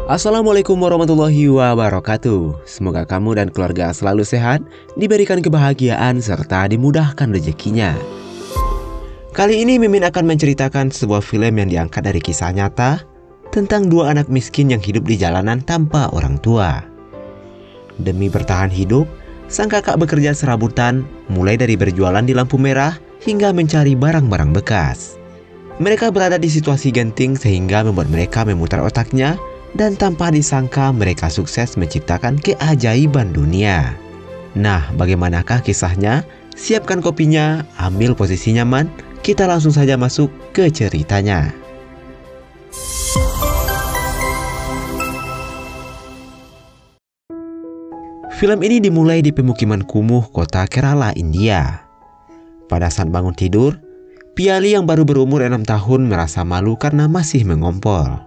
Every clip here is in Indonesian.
Assalamualaikum warahmatullahi wabarakatuh. Semoga kamu dan keluarga selalu sehat, diberikan kebahagiaan serta dimudahkan rezekinya. Kali ini Mimin akan menceritakan sebuah film yang diangkat dari kisah nyata tentang dua anak miskin yang hidup di jalanan tanpa orang tua. Demi bertahan hidup, sang kakak bekerja serabutan, mulai dari berjualan di lampu merah hingga mencari barang-barang bekas. Mereka berada di situasi genting sehingga membuat mereka memutar otaknya, dan tanpa disangka mereka sukses menciptakan keajaiban dunia. Nah, bagaimanakah kisahnya? Siapkan kopinya, ambil posisi nyaman, kita langsung saja masuk ke ceritanya. Film ini dimulai di pemukiman kumuh kota Kerala, India. Pada saat bangun tidur, Piali yang baru berumur 6 tahun merasa malu karena masih mengompol.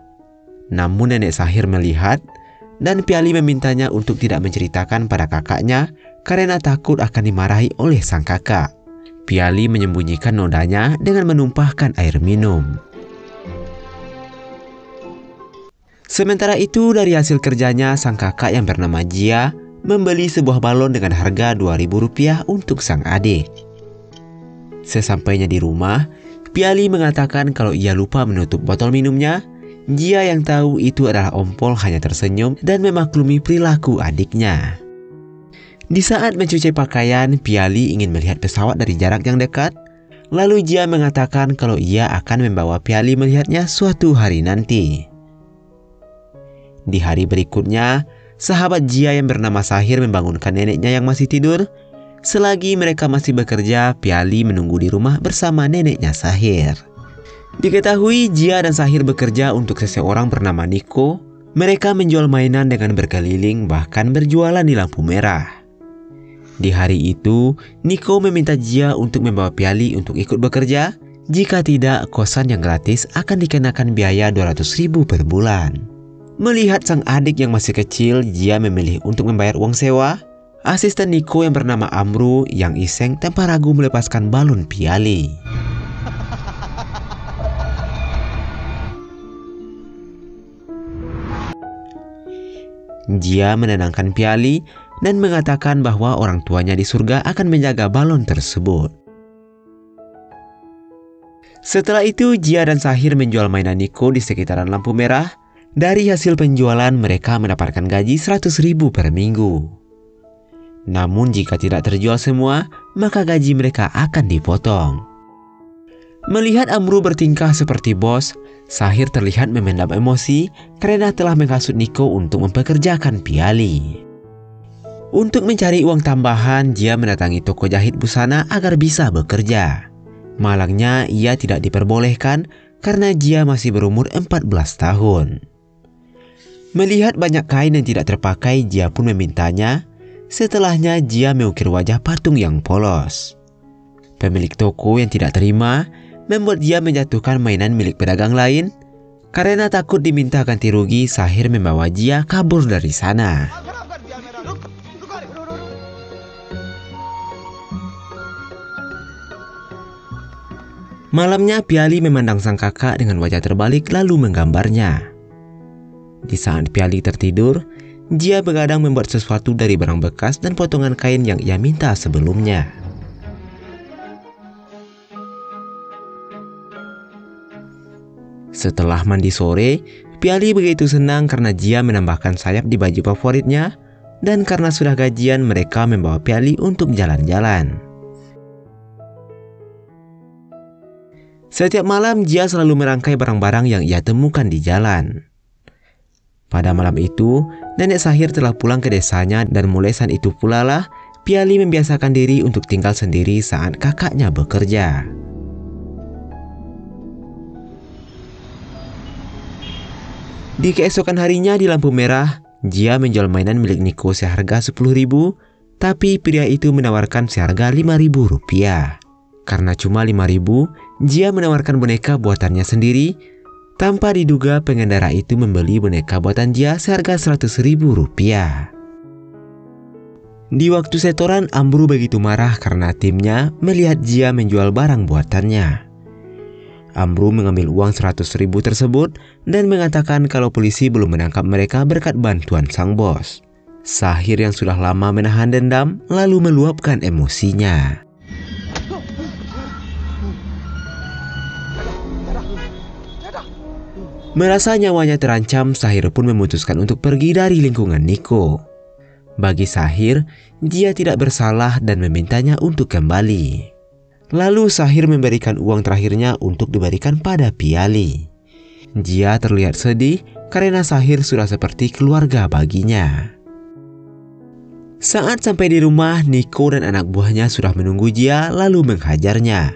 Namun nenek Sahir melihat dan Piali memintanya untuk tidak menceritakan pada kakaknya karena takut akan dimarahi oleh sang kakak. Piali menyembunyikan nodanya dengan menumpahkan air minum. Sementara itu dari hasil kerjanya sang kakak yang bernama Jia membeli sebuah balon dengan harga Rp2.000 untuk sang adik. Sesampainya di rumah, Piali mengatakan kalau ia lupa menutup botol minumnya. Jia yang tahu itu adalah ompol hanya tersenyum dan memaklumi perilaku adiknya. Di saat mencuci pakaian, Piali ingin melihat pesawat dari jarak yang dekat. Lalu Jia mengatakan kalau ia akan membawa Piali melihatnya suatu hari nanti. Di hari berikutnya, sahabat Jia yang bernama Sahir membangunkan neneknya yang masih tidur. Selagi mereka masih bekerja, Piali menunggu di rumah bersama neneknya Sahir. Diketahui Jia dan Sahir bekerja untuk seseorang bernama Niko. Mereka menjual mainan dengan berkeliling, bahkan berjualan di lampu merah. Di hari itu, Niko meminta Jia untuk membawa Piali untuk ikut bekerja. Jika tidak, kosan yang gratis akan dikenakan biaya Rp200.000 per bulan. Melihat sang adik yang masih kecil, Jia memilih untuk membayar uang sewa. Asisten Niko yang bernama Amru yang iseng tanpa ragu melepaskan balon Piali. Jia menenangkan Piali dan mengatakan bahwa orang tuanya di surga akan menjaga balon tersebut. Setelah itu, Jia dan Sahir menjual mainan Niko di sekitaran lampu merah. Dari hasil penjualan, mereka mendapatkan gaji Rp100.000 per minggu. Namun jika tidak terjual semua, maka gaji mereka akan dipotong. Melihat Amru bertingkah seperti bos, Sahir terlihat memendam emosi karena telah menghasut Niko untuk mempekerjakan Piali. Untuk mencari uang tambahan, Jia mendatangi toko jahit busana agar bisa bekerja. Malangnya ia tidak diperbolehkan karena Jia masih berumur 14 tahun. Melihat banyak kain yang tidak terpakai, Jia pun memintanya. Setelahnya Jia mengukir wajah patung yang polos. Pemilik toko yang tidak terima membuat Jia menjatuhkan mainan milik pedagang lain. Karena takut diminta ganti rugi, Sahir membawa Jia kabur dari sana. Malamnya Piali memandang sang kakak dengan wajah terbalik lalu menggambarnya. Di saat Piali tertidur, Jia begadang membuat sesuatu dari barang bekas dan potongan kain yang ia minta sebelumnya. Setelah mandi sore, Piali begitu senang karena Jia menambahkan sayap di baju favoritnya, dan karena sudah gajian mereka membawa Piali untuk jalan-jalan. Setiap malam Jia selalu merangkai barang-barang yang ia temukan di jalan. Pada malam itu, nenek Sahir telah pulang ke desanya dan mulai saat itu pula lah Piali membiasakan diri untuk tinggal sendiri saat kakaknya bekerja. Di keesokan harinya di lampu merah, Jia menjual mainan milik Niko seharga Rp10.000, tapi pria itu menawarkan seharga Rp5.000. Karena cuma Rp5.000, Jia menawarkan boneka buatannya sendiri. Tanpa diduga, pengendara itu membeli boneka buatan Jia seharga Rp100.000. Di waktu setoran, Amru begitu marah karena timnya melihat Jia menjual barang buatannya. Amru mengambil uang 100.000 tersebut dan mengatakan kalau polisi belum menangkap mereka berkat bantuan sang bos. Sahir yang sudah lama menahan dendam lalu meluapkan emosinya. Merasa nyawanya terancam, Sahir pun memutuskan untuk pergi dari lingkungan Niko. Bagi Sahir, dia tidak bersalah dan memintanya untuk kembali. Lalu Sahir memberikan uang terakhirnya untuk diberikan pada Piali. Dia terlihat sedih karena Sahir sudah seperti keluarga baginya. Saat sampai di rumah, Niko dan anak buahnya sudah menunggu dia lalu menghajarnya.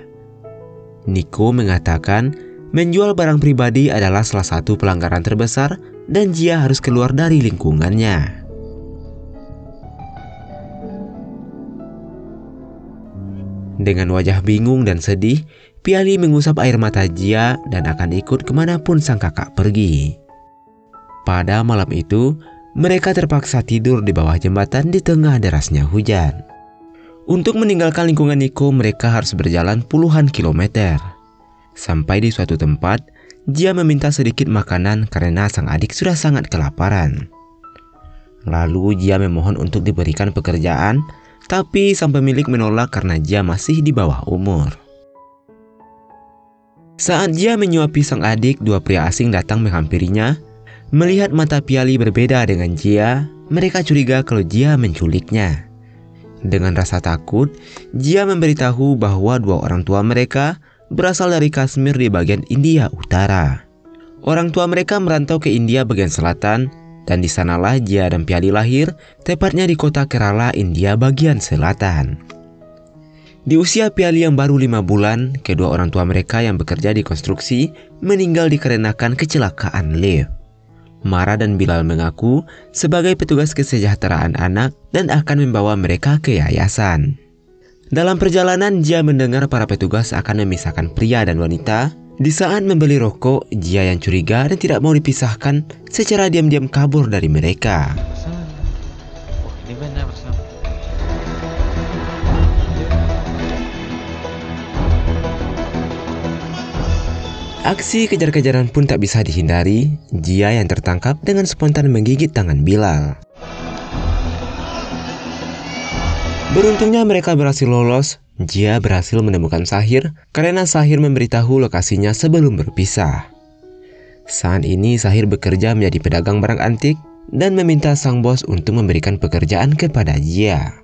Niko mengatakan menjual barang pribadi adalah salah satu pelanggaran terbesar dan dia harus keluar dari lingkungannya. Dengan wajah bingung dan sedih, Piali mengusap air mata Jia dan akan ikut kemanapun sang kakak pergi. Pada malam itu, mereka terpaksa tidur di bawah jembatan di tengah derasnya hujan. Untuk meninggalkan lingkungan Niko, mereka harus berjalan puluhan kilometer. Sampai di suatu tempat, Jia meminta sedikit makanan karena sang adik sudah sangat kelaparan. Lalu Jia memohon untuk diberikan pekerjaan, tapi sang pemilik menolak karena Jia masih di bawah umur. Saat Jia menyuapi sang adik, dua pria asing datang menghampirinya. Melihat mata Piali berbeda dengan Jia, mereka curiga kalau Jia menculiknya. Dengan rasa takut, Jia memberitahu bahwa dua orang tua mereka berasal dari Kashmir di bagian India Utara. Orang tua mereka merantau ke India bagian selatan, dan di sanalah Jia dan Piali lahir, tepatnya di kota Kerala, India bagian selatan. Di usia Piali yang baru 5 bulan, kedua orang tua mereka yang bekerja di konstruksi meninggal dikarenakan kecelakaan lift. Mara dan Bilal mengaku sebagai petugas kesejahteraan anak dan akan membawa mereka ke yayasan. Dalam perjalanan, Jia mendengar para petugas akan memisahkan pria dan wanita. Di saat membeli rokok, Jia yang curiga dan tidak mau dipisahkan secara diam-diam kabur dari mereka. Aksi kejar-kejaran pun tak bisa dihindari. Jia yang tertangkap dengan spontan menggigit tangan Bilal. Beruntungnya mereka berhasil lolos. Jia berhasil menemukan Sahir karena Sahir memberitahu lokasinya sebelum berpisah. Saat ini Sahir bekerja menjadi pedagang barang antik dan meminta sang bos untuk memberikan pekerjaan kepada Jia.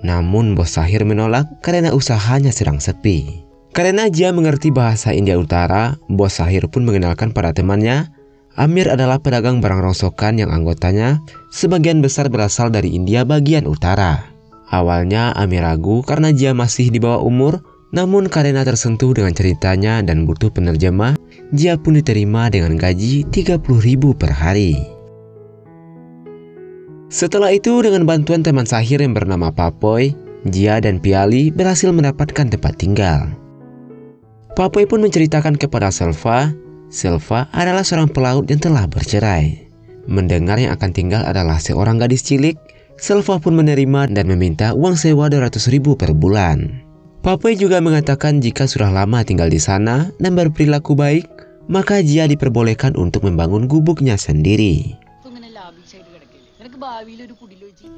Namun bos Sahir menolak karena usahanya sedang sepi. Karena Jia mengerti bahasa India Utara, bos Sahir pun mengenalkan pada temannya, Amir adalah pedagang barang rongsokan yang anggotanya sebagian besar berasal dari India bagian utara. Awalnya Amir ragu karena Jia masih di bawah umur, namun karena tersentuh dengan ceritanya dan butuh penerjemah, Jia pun diterima dengan gaji 30.000 per hari. Setelah itu dengan bantuan teman Sahir yang bernama Papoy, Jia dan Piali berhasil mendapatkan tempat tinggal. Papoy pun menceritakan kepada Selva adalah seorang pelaut yang telah bercerai. Mendengar yang akan tinggal adalah seorang gadis cilik, Selva pun menerima dan meminta uang sewa 200.000 per bulan. Papoy juga mengatakan jika sudah lama tinggal di sana dan berperilaku baik, maka Jia diperbolehkan untuk membangun gubuknya sendiri.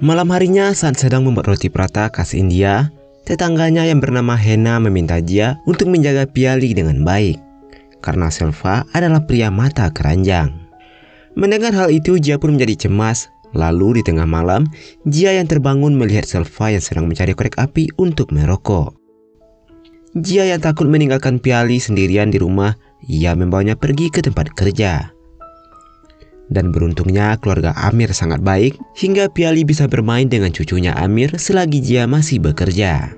Malam harinya saat sedang membuat roti prata khas India, tetangganya yang bernama Hena meminta Jia untuk menjaga Piali dengan baik, karena Selva adalah pria mata keranjang. Mendengar hal itu, Jia pun menjadi cemas. Lalu di tengah malam, Jia yang terbangun melihat Selva yang sedang mencari korek api untuk merokok. Jia yang takut meninggalkan Piali sendirian di rumah, ia membawanya pergi ke tempat kerja. Dan beruntungnya keluarga Amir sangat baik, hingga Piali bisa bermain dengan cucunya Amir selagi Jia masih bekerja.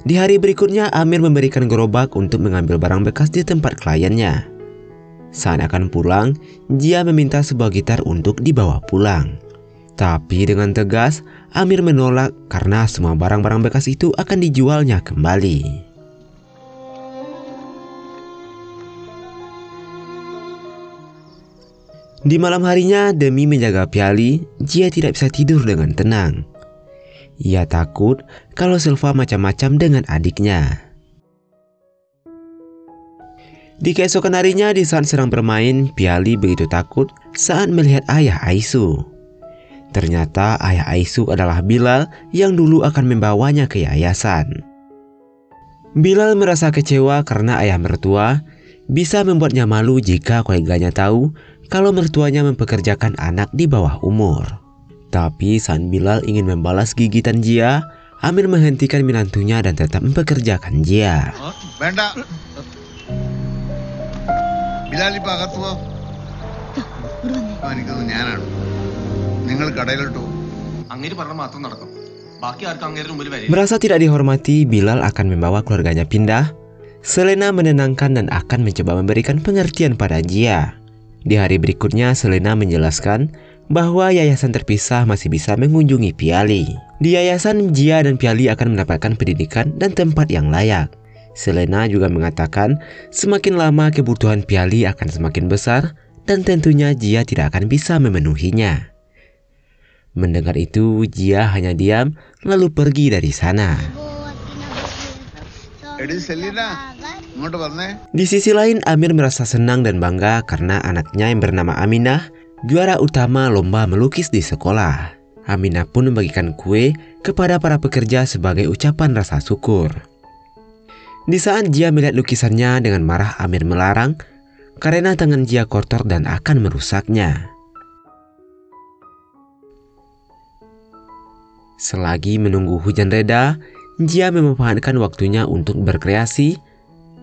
Di hari berikutnya, Amir memberikan gerobak untuk mengambil barang bekas di tempat kliennya. Saat akan pulang, Jia meminta sebuah gitar untuk dibawa pulang. Tapi dengan tegas, Amir menolak karena semua barang-barang bekas itu akan dijualnya kembali. Di malam harinya, demi menjaga Piali, Jia tidak bisa tidur dengan tenang. Ia takut kalau Selva macam-macam dengan adiknya. Di keesokan harinya, di saat sedang bermain, Piali begitu takut saat melihat ayah Aisu. Ternyata ayah Aisu adalah Bilal yang dulu akan membawanya ke yayasan. Bilal merasa kecewa karena ayah mertua bisa membuatnya malu jika koleganya tahu kalau mertuanya mempekerjakan anak di bawah umur. Tapi saat Bilal ingin membalas gigitan Jia, Amir menghentikan menantunya dan tetap mempekerjakan Jia. Benda. Bilal ipa agattu. Anikku nyananu. Ningal kadayilotu. Angiri parna matram nadakkum. Baki arka angiri mumbili veri. Merasa tidak dihormati, Bilal akan membawa keluarganya pindah. Selena menenangkan dan akan mencoba memberikan pengertian pada Jia. Di hari berikutnya, Selena menjelaskan bahwa yayasan terpisah masih bisa mengunjungi Piali. Di yayasan, Jia dan Piali akan mendapatkan pendidikan dan tempat yang layak. Selena juga mengatakan semakin lama kebutuhan Piali akan semakin besar dan tentunya Jia tidak akan bisa memenuhinya. Mendengar itu, Jia hanya diam lalu pergi dari sana. Di sisi lain, Amir merasa senang dan bangga karena anaknya yang bernama Aminah juara utama lomba melukis di sekolah. Aminah pun membagikan kue kepada para pekerja sebagai ucapan rasa syukur. Di saat Jia melihat lukisannya, dengan marah Amir melarang karena tangan Jia kotor dan akan merusaknya. Selagi menunggu hujan reda, Jia memanfaatkan waktunya untuk berkreasi.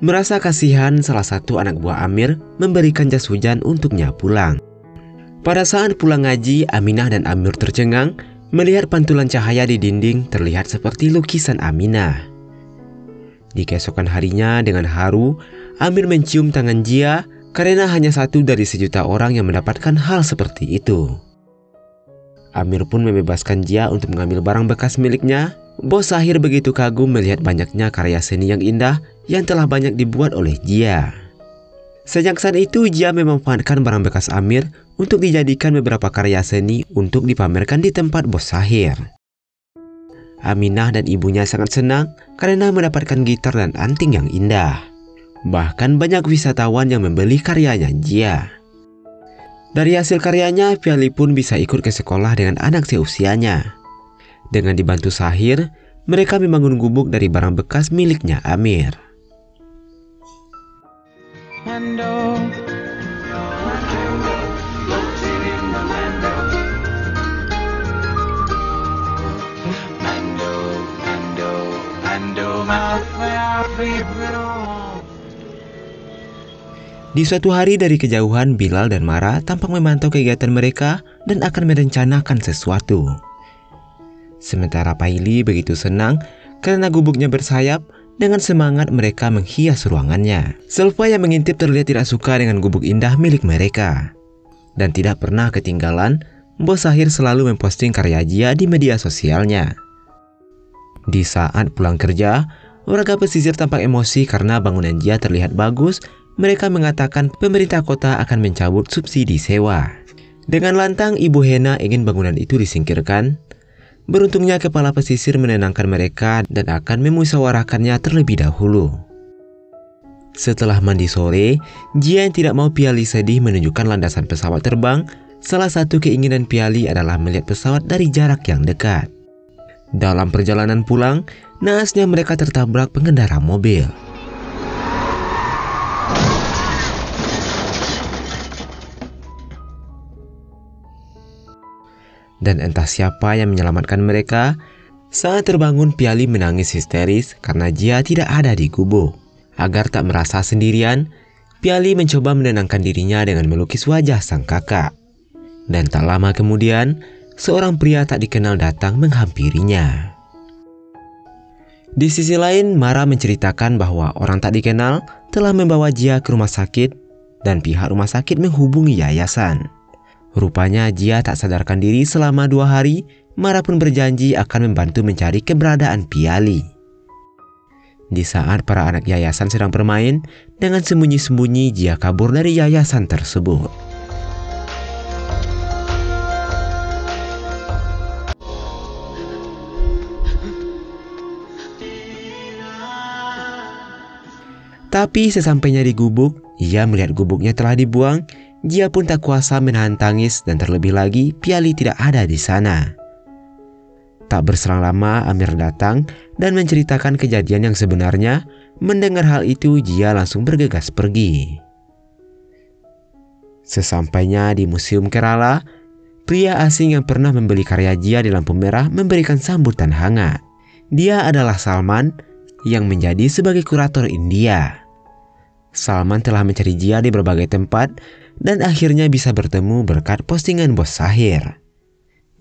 Merasa kasihan, salah satu anak buah Amir memberikan jas hujan untuknya pulang. Pada saat pulang ngaji, Aminah dan Amir tercengang melihat pantulan cahaya di dinding terlihat seperti lukisan Aminah. Di keesokan harinya, dengan haru, Amir mencium tangan Jia karena hanya satu dari sejuta orang yang mendapatkan hal seperti itu. Amir pun membebaskan Jia untuk mengambil barang bekas miliknya. Bos Sahir begitu kagum melihat banyaknya karya seni yang indah yang telah banyak dibuat oleh Jia. Sejak saat itu, Jia memanfaatkan barang bekas Amir untuk dijadikan beberapa karya seni untuk dipamerkan di tempat Bos Sahir. Aminah dan ibunya sangat senang karena mendapatkan gitar dan anting yang indah. Bahkan banyak wisatawan yang membeli karyanya Jia. Dari hasil karyanya, Piali pun bisa ikut ke sekolah dengan anak seusianya. Dengan dibantu Sahir, mereka membangun gubuk dari barang bekas miliknya Amir. Di suatu hari dari kejauhan, Bilal dan Mara tampak memantau kegiatan mereka dan akan merencanakan sesuatu. Sementara Paili begitu senang karena gubuknya bersayap. Dengan semangat mereka menghias ruangannya. Selva yang mengintip terlihat tidak suka dengan gubuk indah milik mereka. Dan tidak pernah ketinggalan, Bos Sahir selalu memposting karya Jia di media sosialnya. Di saat pulang kerja, warga pesisir tampak emosi karena bangunan Jia terlihat bagus. Mereka mengatakan pemerintah kota akan mencabut subsidi sewa. Dengan lantang, Ibu Hena ingin bangunan itu disingkirkan. Beruntungnya kepala pesisir menenangkan mereka dan akan memusyawarahkannya terlebih dahulu. Setelah mandi sore, Jia yang tidak mau Piali sedih menunjukkan landasan pesawat terbang. Salah satu keinginan Piali adalah melihat pesawat dari jarak yang dekat. Dalam perjalanan pulang, naasnya mereka tertabrak pengendara mobil. Dan entah siapa yang menyelamatkan mereka. Saat terbangun, Piali menangis histeris karena Jia tidak ada di gubuk. Agar tak merasa sendirian, Piali mencoba menenangkan dirinya dengan melukis wajah sang kakak. Dan tak lama kemudian, seorang pria tak dikenal datang menghampirinya. Di sisi lain, Mara menceritakan bahwa orang tak dikenal telah membawa Jia ke rumah sakit dan pihak rumah sakit menghubungi yayasan. Rupanya Jia tak sadarkan diri selama 2 hari. Mara pun berjanji akan membantu mencari keberadaan Piali. Di saat para anak yayasan sedang bermain, dengan sembunyi-sembunyi Jia kabur dari yayasan tersebut. Tapi sesampainya di gubuk, ia melihat gubuknya telah dibuang. Jia pun tak kuasa menahan tangis dan terlebih lagi Piali tidak ada di sana. Tak berselang lama Amir datang dan menceritakan kejadian yang sebenarnya. Mendengar hal itu, Jia langsung bergegas pergi. Sesampainya di Museum Kerala, pria asing yang pernah membeli karya Jia di lampu merah memberikan sambutan hangat. Dia adalah Salman yang menjadi sebagai kurator India. Salman telah mencari Jia di berbagai tempat dan akhirnya bisa bertemu berkat postingan bos Sahir.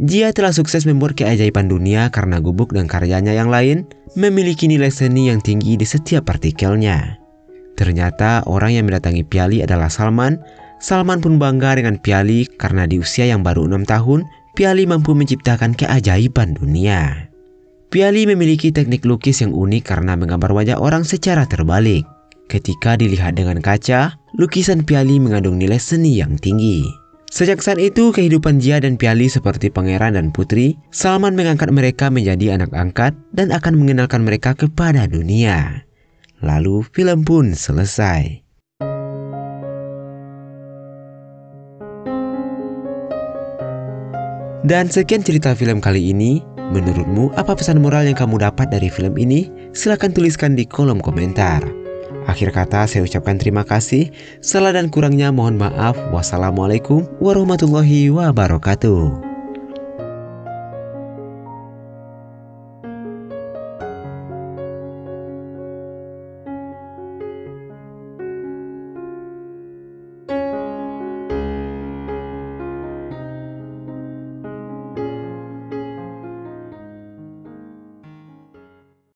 Jia telah sukses membuat keajaiban dunia karena gubuk dan karyanya yang lain memiliki nilai seni yang tinggi di setiap artikelnya. Ternyata orang yang mendatangi Piali adalah Salman. Salman pun bangga dengan Piali karena di usia yang baru 6 tahun, Piali mampu menciptakan keajaiban dunia. Piali memiliki teknik lukis yang unik karena menggambar wajah orang secara terbalik. Ketika dilihat dengan kaca, lukisan Piali mengandung nilai seni yang tinggi. Sejak saat itu, kehidupan Jia dan Piali seperti pangeran dan putri. Salman mengangkat mereka menjadi anak angkat dan akan mengenalkan mereka kepada dunia. Lalu film pun selesai. Dan sekian cerita film kali ini. Menurutmu apa pesan moral yang kamu dapat dari film ini? Silahkan tuliskan di kolom komentar. Akhir kata saya ucapkan terima kasih. Salah dan kurangnya mohon maaf. Wassalamualaikum warahmatullahi wabarakatuh.